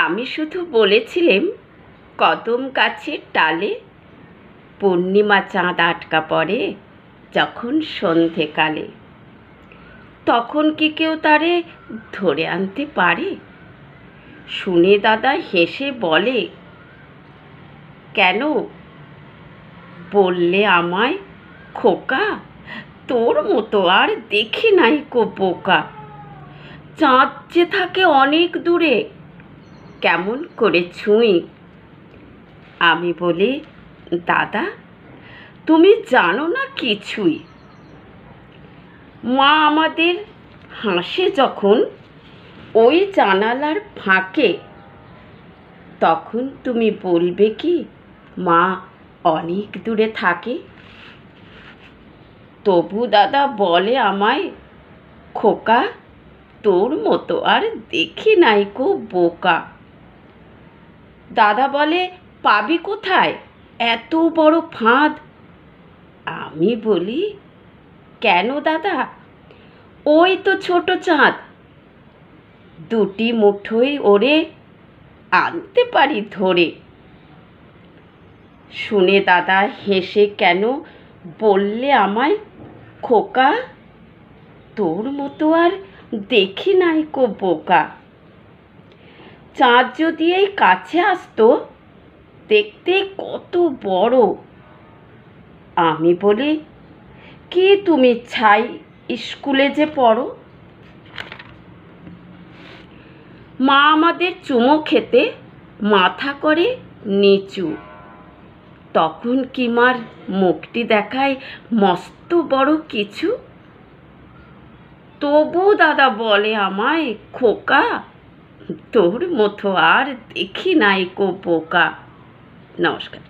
আমি শুধু বলেছিলাম কদম গাছের ডালে পূর্ণিমা চাঁদ আটকা পড়ে যখন সন্ধেকালে, তখন কি কেউ তারে ধরে আনতে পারে? শুনে দাদা হেসে বলে, কেন বললে আমায় খোকা, তোর মতো আর দেখি নাই কো বোকা। চাঁদ যে থাকে অনেক দূরে, কেমন করে ছুঁই? আমি বলি, দাদা তুমি জানো না কিছুই। মা আমাদের হাসে যখন ওই জানালার ফাঁকে, তখন তুমি বলবে কি মা অনেক দূরে থাকে? তবু দাদা বলে আমায়, খোকা তোর মতো আর দেখি নাই কো বোকা। দাদা বলে, পাবি কোথায় এত বড় ফাঁদ? আমি বলি, কেন দাদা, ওই তো ছোট চাঁদ, দুটি মুঠোই ওরে আনতে পারি ধরে। শুনে দাদা হেসে কেন বললে আমায়, খোকা তোর মতো আর দেখি নাই কো বোকা। চাঁদ যদি এই কাছে আসতো, দেখতে কত বড়। আমি বলি, কি তুমি ছাই স্কুলে যে পড়ো? মা আমাদের চুমো খেতে মাথা করে নিচু, তখন কি মার মুখটি দেখায় মস্ত বড় কিছু। তবু দাদা বলে আমায়, খোকা তোর মতো আর দেখি নাই কো বোকা। নমস্কার।